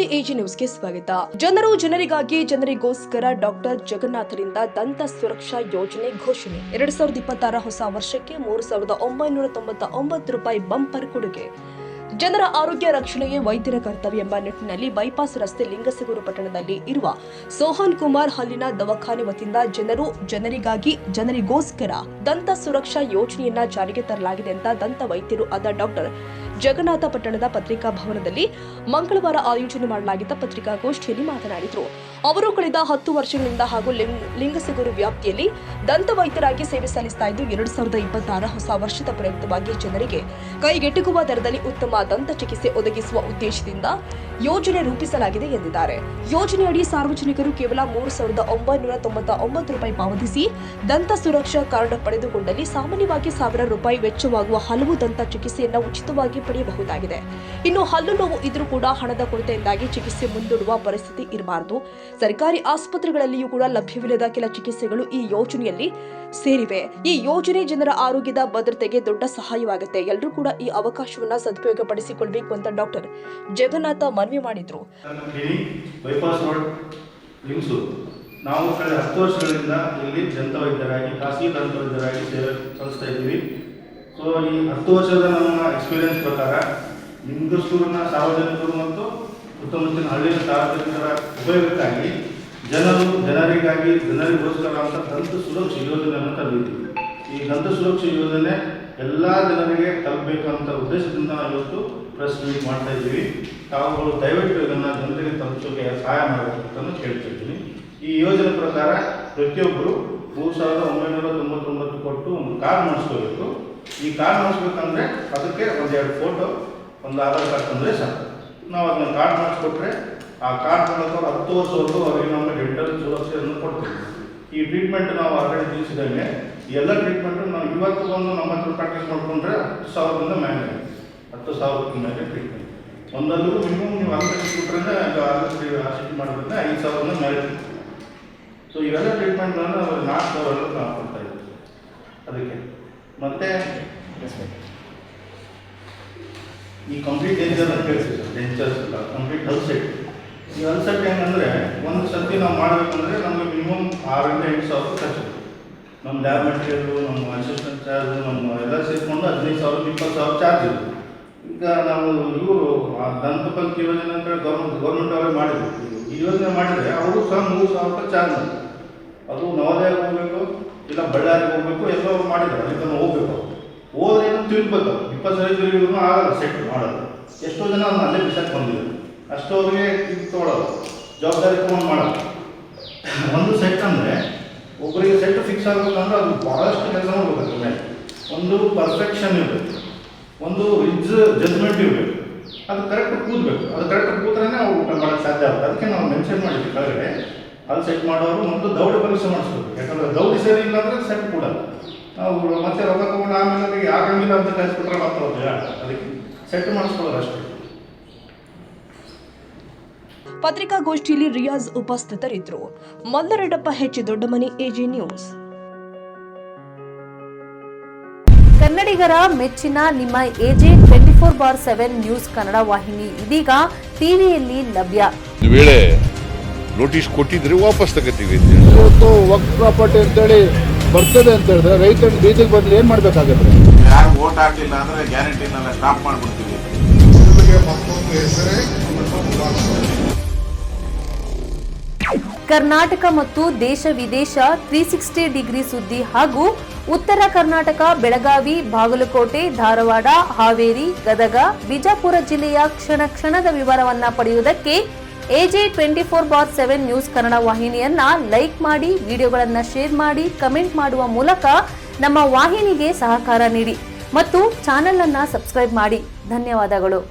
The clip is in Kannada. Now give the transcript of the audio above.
ನಮಸ್ತೆ ಎಜಿ ನ್ಯೂಸ್ಗೆ ಸ್ವಾಗತ. ಜನರಿಗಾಗಿ ಜನರಿಗೋಸ್ಕರ ಡಾಕ್ಟರ್ ಜಗನ್ನಾಥರಿಂದ ದಂತ ಸುರಕ್ಷಾ ಯೋಜನೆ ಘೋಷಣೆ. 2026 ಹೊಸ ವರ್ಷಕ್ಕೆ 3,999 ರೂಪಾಯಿ ಬಂಪರ್ ಕೊಡುಗೆ. ಜನರ ಆರೋಗ್ಯ ರಕ್ಷಣೆಯೇ ವೈದ್ಯರ ಕರ್ತವ್ಯ ಎಂಬ ನಿಟ್ಟಿನಲ್ಲಿ ಬೈಪಾಸ್ ರಸ್ತೆ ಲಿಂಗಸಗೂರು ಪಟ್ಟಣದಲ್ಲಿ ಇರುವ ಸೋಹನ್ ಕುಮಾರ್ ಹಲ್ಲಿನ ದವಾಖಾನೆ ವತಿಯಿಂದ ಜನರಿಗಾಗಿ ಜನರಿಗೋಸ್ಕರ ದಂತ ಸುರಕ್ಷಾ ಯೋಜನೆಯನ್ನ ಜಾರಿಗೆ ತರಲಾಗಿದೆ ಅಂತ ದಂತ ವೈದ್ಯರು ಆದ ಡಾಕ್ಟರ್ ಜಗನ್ನಾಥ ಪಟ್ಟಣದ ಪತ್ರಿಕಾ ಭವನದಲ್ಲಿ ಮಂಗಳವಾರ ಆಯೋಜನೆ ಮಾಡಲಾಗಿದ್ದ ಪತ್ರಿಕಾಗೋಷ್ಠಿಯಲ್ಲಿ ಮಾತನಾಡಿದರು. ಅವರು ಕಳೆದ 10 ವರ್ಷಗಳಿಂದ ಹಾಗೂ ಲಿಂಗಸಗೂರು ವ್ಯಾಪ್ತಿಯಲ್ಲಿ ದಂತ ವೈದ್ಯರಾಗಿ ಸೇವೆ ಸಲ್ಲಿಸ್ತಾ ಇದ್ದು 2026 ಹೊಸ ವರ್ಷದ ಪ್ರಯುಕ್ತವಾಗಿ ಜನರಿಗೆ ಕೈಗೆಟುಕುವ ದರದಲ್ಲಿ ಉತ್ತಮ ದಂತ ಚಿಕಿತ್ಸೆ ಒದಗಿಸುವ ಉದ್ದೇಶದಿಂದ ಯೋಜನೆ ರೂಪಿಸಲಾಗಿದೆ ಎಂದಿದ್ದಾರೆ. ಯೋಜನೆಯಡಿ ಸಾರ್ವಜನಿಕರು ಕೇವಲ 3,999 ರೂಪಾಯಿ ಪಾವತಿಸಿ ದಂತ ಸುರಕ್ಷಾ ಕಾರ್ಡ್ ಪಡೆದುಕೊಂಡಲ್ಲಿ ಸಾಮಾನ್ಯವಾಗಿ 1,000 ರೂಪಾಯಿ ವೆಚ್ಚವಾಗುವ ಹಲವು ದಂತ ಚಿಕಿತ್ಸೆಯನ್ನು ಉಚಿತವಾಗಿ ಪಡೆಯಬಹುದಾಗಿದೆ. ಇನ್ನು ಹಲ್ಲು ನೋವು ಇದ್ರೂ ಕೂಡ ಹಣದ ಕೊರತೆಯಿಂದಾಗಿ ಚಿಕಿತ್ಸೆ ಮುಂದೂಡುವ ಪರಿಸ್ಥಿತಿ ಇರಬಾರದು. ಸರ್ಕಾರಿ ಆಸ್ಪತ್ರೆಗಳಲ್ಲಿಯೂ ಕೂಡ ಲಭ್ಯವಿಲ್ಲದ ಕೆಲ ಚಿಕಿತ್ಸೆಗಳು ಈ ಯೋಜನೆಯಲ್ಲಿ ಸೇರಿವೆ. ಈ ಯೋಜನೆ ಜನರ ಆರೋಗ್ಯದ ಭದ್ರತೆಗೆ ದೊಡ್ಡ ಸಹಾಯವಾಗುತ್ತೆ. ಎಲ್ಲರೂ ಕೂಡ ಈ ಅವಕಾಶವನ್ನ ಸದುಪಯೋಗ ಪಡಿಸಿಕೊಳ್ಳಬೇಕು ಅಂತ ಡಾಕ್ಟರ್ ಜಗನ್ನಾಥ ಮನವಿ ಮಾಡಿದ್ರು. ನಾವು ಕಳೆದ 10 ವರ್ಷಗಳಿಂದ ಇಲ್ಲಿ ದಂತ ವೈದ್ಯರಾಗಿ ಖಾಸಗಿ ದಂತ ವೈದ್ಯರಾಗಿ ಸೇವೆ ಸಲ್ಲಿಸ್ತಾ ಇದ್ದೀವಿ. ಸೊ ಈ 10 ವರ್ಷದ ನಮ್ಮ ಎಕ್ಸ್ಪೀರಿಯನ್ಸ್ ಪ್ರಕಾರ ಲಿಂಗಸೂರಿನ ಸಾರ್ವಜನಿಕರು ಮತ್ತು ಸುತ್ತಮುತ್ತಲಿನ ಹಳ್ಳಿಯ ಸಾರ್ವಜನಿಕರ ಉಪಯೋಗಕ್ಕಾಗಿ ಜನರಿಗೋಸ್ಕರ ಅಂತ ದಂತ ಸುರಕ್ಷಾ ಯೋಜನೆಯನ್ನು ತಂದಿದ್ದೀವಿ. ಈ ದಂತ ಸುರಕ್ಷಾ ಯೋಜನೆ ಎಲ್ಲ ಜನರಿಗೆ ತಲುಪಬೇಕಂತ ಉದ್ದೇಶದಿಂದ ನಾವು ಇವತ್ತು ಪ್ರೆಸ್ ಮೀಟ್ ಮಾಡ್ತಾ ಇದ್ದೀವಿ. ತಾವುಗಳು ದಯವಿಟ್ಟು ಇದನ್ನು ಜನರಿಗೆ ತಲುಪಿಸೋಕೆ ಸಹಾಯ ಮಾಡಬೇಕಂತ ಕೇಳ್ತಾ ಇದ್ದೀನಿ. ಈ ಯೋಜನೆ ಪ್ರಕಾರ ಪ್ರತಿಯೊಬ್ಬರು 3,999 ಕೊಟ್ಟು ಒಂದು ಕಾರ್ಡ್ ಮಾಡಿಸ್ಕೋಬೇಕು. ಈ ಕಾರ್ಡ್ ಮಾಡಿಸ್ಬೇಕಂದ್ರೆ ಅದಕ್ಕೆ 1-2 ಫೋಟೋ, ಒಂದು ಆಧಾರ್ ಕಾರ್ಡ್ ತಂದರೆ ಸಾಕು. ನಾವು ಅದನ್ನ ಕಾರ್ಡ್ ಮಾಡಿಸ್ಕೊಟ್ರೆ ಆ ಕಾರ್ಡ್ ಮೂಲಕ 10 ವರ್ಷವರೆಗೂ ಅವರಿಗೆ ನಮ್ಮ ಡೆಂಟಲ್ ಸುರಕ್ಷೆಯನ್ನು ಕೊಡ್ತೀವಿ. ಈ ಟ್ರೀಟ್ಮೆಂಟ್ ನಾವು ಆಲ್ರೆಡಿ ತಿಳಿಸಿದಂಗೆ ಈ ಎಲ್ಲ ಟ್ರೀಟ್ಮೆಂಟು ನಾವು ಇವತ್ತು ಬಂದು ನಮ್ಮ ಹತ್ರ ಪ್ರಾಕ್ಟೀಸ್ ಮಾಡಿಕೊಂಡ್ರೆ 10,000ರಿಂದ ಮೇಲೆ 10,000 ಮೇಲೆ ಟ್ರೀಟ್ಮೆಂಟ್. ಒಂದಲ್ಲೂ ಮಿನಿಮಮ್ ನೀವು ಕೊಟ್ಟರೆ ಆಸಕ್ತಿ ಮಾಡೋದ್ರಿಂದ 5,000 ಮೇಲೆ. ಸೊ ಇವೆಲ್ಲ ಟ್ರೀಟ್ಮೆಂಟ್ಗಳನ್ನು 4,000 ನಾವು ಕೊಡ್ತಾ ಇದ್ದೀವಿ. ಅದಕ್ಕೆ ಮತ್ತೆ ಈ ಕಂಪ್ಲೀಟ್ ಡೆಂಚರ್ ಅಂತ ಹೇಳ್ತೀವಿ ಸರ್. ಡೆಂಚರ್ಸ್ ಇಲ್ಲ, ಕಂಪ್ಲೀಟ್ ಹೆಲ್ತ್ ಸೆಟ್. ಈ ಹೆಲ್ತ್ ಸೆಟ್ ಏನಂದರೆ ಒಂದು ಸರ್ತಿ ನಾವು ಮಾಡಬೇಕಂದ್ರೆ ನಮಗೆ ಮಿನಿಮಮ್ 6,000ರಿಂದ 8,000 ಖರ್ಚು. ನಮ್ಮ ಲ್ಯಾಬ್ ಮೆಟೀರಿಯಲ್ಲು, ನಮ್ಮ ಅಸಿಸ್ಟೆಂಟ್ ಚಾರ್ಜು, ನಮ್ಮ ಎಲ್ಲ ಸೇರಿಕೊಂಡು 15,000 20,000 ಚಾರ್ಜ್ ಇದೆ. ಈಗ ನಾವು ಇವರು ದಂತಪಂಚ ಯೋಜನೆ ಅಂತ ಗೌರ್ಮೆಂಟ್ ಅವರೇ ಮಾಡಿದ್ರು. ಈ ಯೋಜನೆ ಮಾಡಿದರೆ ಅವರು ಸಹ 3,000 ರೂಪಾಯಿ ಚಾರ್ಜ್ ಮಾಡಿ, ಅದು ನವೋದಯಕ್ಕೆ ಹೋಗಬೇಕು ಇಲ್ಲ ಬಳ್ಳಾರಿಗೆ ಹೋಗಬೇಕು, ಎಲ್ಲೋ ಮಾಡಿದ್ದಾರೆ. ಅದಕ್ಕೆ ನಾವು ಹೋಗ್ಬೇಕು, ಹೋದ್ರೆ ತಿರುಗಬೇಕು. 20 ಸಲ ತಿರುಗಿದ್ರು ಆಗಲ್ಲ ಸೆಟ್ ಮಾಡೋದು. ಎಷ್ಟೋ ಜನ ಅಲ್ಲೇ ಬಿಸಾಕ್ ಬಂದಿದ್ದಾರೆ. ಅಷ್ಟೋರಿಗೆ ಇದು ತೊಗೊಳ್ಳೋದು, ಜವಾಬ್ದಾರಿ ತೊಗೊಂಡು ಮಾಡೋದು. ಒಂದು ಸೆಟ್ ಅಂದರೆ ಒಬ್ಬರಿಗೆ ಸೆಟ್ ಫಿಕ್ಸ್ ಆಗಬೇಕಂದ್ರೆ ಅದು ಭಾಳಷ್ಟು ಕೆಲಸ ಮಾಡಬೇಕು. ಮೇಲೆ ಒಂದು ಪರ್ಫೆಕ್ಷನ್ ಇರಬೇಕು, ಒಂದು ರಿಜ್ ಜಜ್ಮೆಂಟ್ ಇರಬೇಕು, ಅದು ಕರೆಕ್ಟ್ ಕೂದಬೇಕು. ಅದು ಕರೆಕ್ಟ್ ಕೂತ್ರೆ ಅವ್ರು ಊಟ ಮಾಡೋಕ್ಕೆ ಸಾಧ್ಯ ಆಗುತ್ತೆ. ಅದಕ್ಕೆ ನಾವು ಮೆನ್ಷನ್ ಮಾಡಿದ್ವಿ ಕೆಳಗಡೆ ಅಲ್ಲಿ ಸೆಟ್ ಮಾಡೋರು ಮೊದಲು ದೌಡಿ ಪರೀಕ್ಷೆ ಮಾಡಿಸ್ಬೇಕು. ಯಾಕಂದರೆ ದೌಡಿ ಸರಿ ಇಲ್ಲ ಅಂದರೆ ಸೆಟ್ ಕೊಡಲ್ಲ. ನಾವು ಮತ್ತೆ ರೊಕ್ಕ ತೊಗೊಂಡು ಆಮೇಲೆ ಅದಕ್ಕೆ ಆಗಂಗಿಲ್ಲ ಅಂತ ಕಳಿಸ್ಬಿಟ್ರೆ ಮತ್ತೆ ಅದಕ್ಕೆ ಸೆಟ್ ಮಾಡಿಸ್ಕೊಳ್ಳೋದು ಅಷ್ಟೇ. ಪತ್ರಿಕಾಗೋಷ್ಠಿಯಲ್ಲಿ ರಿಯಾಜ್ ಉಪಸ್ಥಿತರಿದ್ದರು. ಮಲ್ಲರೆಡ್ಡಪ್ಪ ಹೆಚ್ ದೊಡ್ಡಮನಿ, ಎಜಿ ನ್ಯೂಸ್. ಕನ್ನಡಿಗರ ಮೆಚ್ಚಿನ ನಿಮ್ಮ ಎಜೆ 24/7 ನ್ಯೂಸ್ ಕನ್ನಡ ವಾಹಿನಿ ಇದೀಗ ಟಿವಿಯಲ್ಲಿ ಲಭ್ಯ. ವೇಳೆ ನೋಟಿಸ್ ಕೊಟ್ಟಿದ್ರೆ ವಾಪಸ್ ತಗೋತೀವಿ. ಇವತ್ತು ವಕ್ಫ್ ಪ್ರಾಪರ್ಟಿ ಅಂತೇಳಿ ಬರ್ತದೆ ಅಂತ ಹೇಳಿದ್ರೆ ರೈತರು ಬೀದಿಗೆ ಬದಲು ಏನು ಮಾಡಬೇಕಾಗುತ್ತೆ? ಯಾರು ವೋಟ್ ಹಾಕಲಿಲ್ಲ ಅಂದರೆ ಗ್ಯಾರಂಟಿನೆಲ್ಲ ಸ್ಟಾಪ್ ಮಾಡಿಬಿಡ್ತೀವಿ. ಕರ್ನಾಟಕ ಮತ್ತು ದೇಶ ವಿದೇಶ 360 ಡಿಗ್ರಿ ಸುದ್ದಿ ಹಾಗೂ ಉತ್ತರ ಕರ್ನಾಟಕ, ಬೆಳಗಾವಿ, ಬಾಗಲಕೋಟೆ, ಧಾರವಾಡ, ಹಾವೇರಿ, ಗದಗ, ಬಿಜಾಪುರ ಜಿಲ್ಲೆಯ ಕ್ಷಣದ ವಿವರವನ್ನ ಪಡೆಯುವುದಕ್ಕೆ ಎಜೆ 24/7 ನ್ಯೂಸ್ ಕನ್ನಡ ವಾಹಿನಿಯನ್ನ ಲೈಕ್ ಮಾಡಿ, ವಿಡಿಯೋಗಳನ್ನ ಶೇರ್ ಮಾಡಿ, ಕಮೆಂಟ್ ಮಾಡುವ ಮೂಲಕ ನಮ್ಮ ವಾಹಿನಿಗೆ ಸಹಕಾರ ನೀಡಿ ಮತ್ತು ಚಾನೆಲ್ ಅನ್ನ ಸಬ್ಸ್ಕ್ರೈಬ್ ಮಾಡಿ. ಧನ್ಯವಾದಗಳು.